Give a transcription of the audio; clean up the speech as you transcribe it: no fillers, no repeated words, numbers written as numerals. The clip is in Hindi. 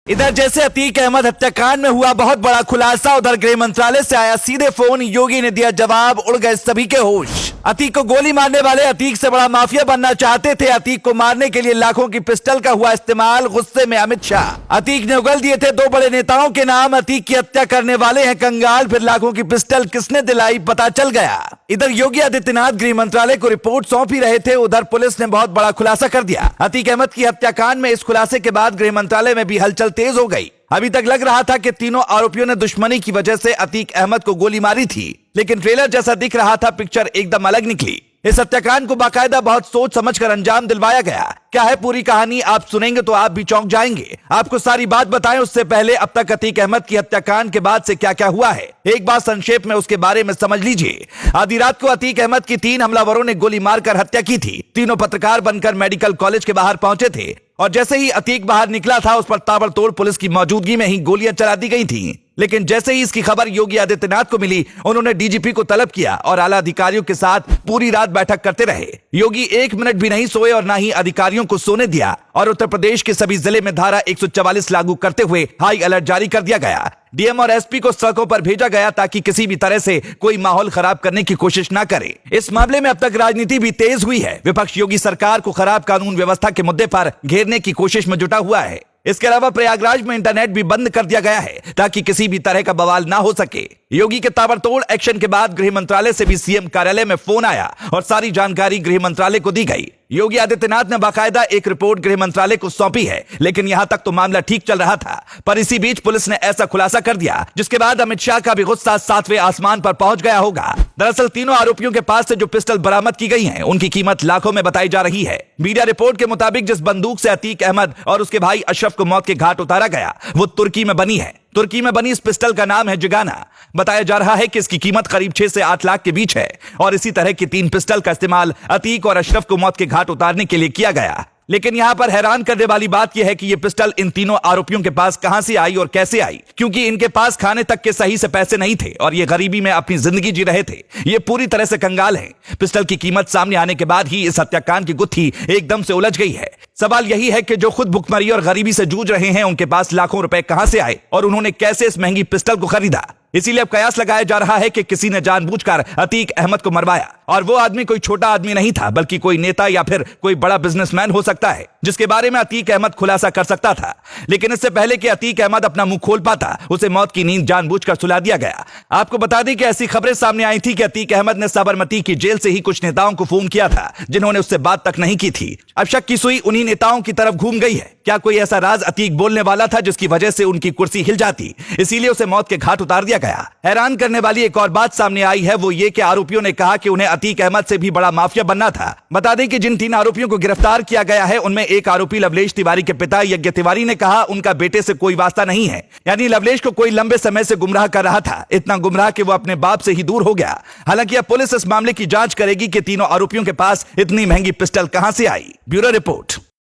इधर जैसे अतीक अहमद हत्याकांड में हुआ बहुत बड़ा खुलासा, उधर गृह मंत्रालय से आया सीधे फोन। योगी ने दिया जवाब, उड़ गए सभी के होश। अतीक को गोली मारने वाले अतीक से बड़ा माफिया बनना चाहते थे। अतीक को मारने के लिए लाखों की पिस्टल का हुआ इस्तेमाल। गुस्से में अमित शाह। अतीक ने उगल दिए थे 2 बड़े नेताओं के नाम। अतीक की हत्या करने वाले हैं कंगाल, फिर लाखों की पिस्टल किसने दिलाई पता चल गया। इधर योगी आदित्यनाथ गृह मंत्रालय को रिपोर्ट सौंप ही रहे थे, उधर पुलिस ने बहुत बड़ा खुलासा कर दिया। अतीक अहमद की हत्याकांड में इस खुलासे के बाद गृह मंत्रालय में भी हलचल तेज हो गई। अभी तक लग रहा था कि तीनों आरोपियों ने दुश्मनी की वजह से अतीक अहमद को गोली मारी थी, लेकिन ट्रेलर जैसा दिख रहा था, पिक्चर एकदम अलग निकली। इस हत्याकांड को बाकायदा बहुत सोच समझकर अंजाम दिलवाया गया। क्या है पूरी कहानी, आप सुनेंगे तो आप भी चौंक जाएंगे। आपको सारी बात बताएं उससे पहले अब तक अतीक अहमद की हत्याकांड के बाद से क्या क्या हुआ है, एक बार संक्षेप में उसके बारे में समझ लीजिए। आधी रात को अतीक अहमद की 3 हमलावरों ने गोली मारकर हत्या की थी। तीनों पत्रकार बनकर मेडिकल कॉलेज के बाहर पहुंचे थे और जैसे ही अतीक बाहर निकला था, उस पर ताबड़तोड़ पुलिस की मौजूदगी में ही गोलियां चला दी गई थी। लेकिन जैसे ही इसकी खबर योगी आदित्यनाथ को मिली, उन्होंने डीजीपी को तलब किया और आला अधिकारियों के साथ पूरी रात बैठक करते रहे। योगी 1 मिनट भी नहीं सोए और ना ही अधिकारियों को सोने दिया और उत्तर प्रदेश के सभी जिले में धारा 144 लागू करते हुए हाई अलर्ट जारी कर दिया गया। डीएम और एसपी को सड़कों पर भेजा गया ताकि किसी भी तरह से कोई माहौल खराब करने की कोशिश ना करे। इस मामले में अब तक राजनीति भी तेज हुई है। विपक्ष योगी सरकार को खराब कानून व्यवस्था के मुद्दे पर घेरने की कोशिश में जुटा हुआ है। इसके अलावा प्रयागराज में इंटरनेट भी बंद कर दिया गया है ताकि किसी भी तरह का बवाल ना हो सके। योगी के ताबड़तोड़ एक्शन के बाद गृह मंत्रालय से भी सीएम कार्यालय में फोन आया और सारी जानकारी गृह मंत्रालय को दी गई। योगी आदित्यनाथ ने बाकायदा एक रिपोर्ट गृह मंत्रालय को सौंपी है, लेकिन यहां तक तो मामला ठीक चल रहा था, पर इसी बीच पुलिस ने ऐसा खुलासा कर दिया जिसके बाद अमित शाह का भी गुस्सा 7वें आसमान पर पहुंच गया होगा। दरअसल तीनों आरोपियों के पास से जो पिस्टल बरामद की गई हैं, उनकी कीमत लाखों में बताई जा रही है। मीडिया रिपोर्ट के मुताबिक जिस बंदूक से अतीक अहमद और उसके भाई अशरफ को मौत के घाट उतारा गया, वो तुर्की में बनी है। तुर्की में बनी इस पिस्टल का नाम है जिगाना। बताया जा रहा है कि इसकी कीमत करीब 6 से 8 लाख के बीच है और इसी तरह की 3 पिस्टल का इस्तेमाल अतीक और अशरफ को मौत के घाट उतारने के लिए किया गया। लेकिन यहां पर हैरान करने वाली बात यह है कि यह पिस्टल इन तीनों आरोपियों के पास कहां से आई और कैसे आई, क्योंकि इनके पास खाने तक के सही से पैसे नहीं थे और ये गरीबी में अपनी जिंदगी जी रहे थे। ये पूरी तरह से कंगाल हैं। पिस्टल की कीमत सामने आने के बाद ही इस हत्याकांड की गुत्थी एकदम से उलझ गई है। सवाल यही है कि जो खुद भुखमरी और गरीबी से जूझ रहे हैं, उनके पास लाखों रुपए कहां से आए और उन्होंने कैसे इस महंगी पिस्टल को खरीदा। इसीलिए अब कयास लगाया जा रहा है कि किसी ने जानबूझकर अतीक अहमद को मरवाया और वो आदमी कोई छोटा आदमी नहीं था, बल्कि कोई नेता या फिर कोई बड़ा बिजनेसमैन हो सकता है, जिसके बारे में अतीक अहमद खुलासा कर सकता था। लेकिन इससे पहले कि अतीक अहमद अपना मुंह खोल पाता, उसे मौत की नींद जानबूझकर सुला दिया गया। आपको बता दें कि ऐसी खबरें सामने आई थी कि अतीक अहमद ने साबरमती की जेल से ही कुछ नेताओं को फोन किया था, जिन्होंने उससे बात तक नहीं की थी। अब शक की सुई उन्हीं नेताओं की तरफ घूम गई है। क्या कोई ऐसा राज अतीक बोलने वाला था जिसकी वजह से उनकी कुर्सी हिल जाती, इसीलिए उसे मौत के घाट उतार दिया गया। हैरान करने वाली एक और बात सामने आई है, वो ये कि आरोपियों ने कहा कि उन्हें अतीक अहमद से भी बड़ा माफिया बनना था। बता दें कि जिन 3 आरोपियों को गिरफ्तार किया गया है, उनमें एक आरोपी लवलेश तिवारी के पिता यज्ञ तिवारी ने कहा उनका बेटे से कोई वास्ता नहीं है, यानी लवलेश को कोई लंबे समय से गुमराह कर रहा था, इतना गुमराह कि वो अपने बाप से ही दूर हो गया। हालांकि अब पुलिस इस मामले की जांच करेगी कि तीनों आरोपियों के पास इतनी महंगी पिस्टल कहां से आई। Bureau report.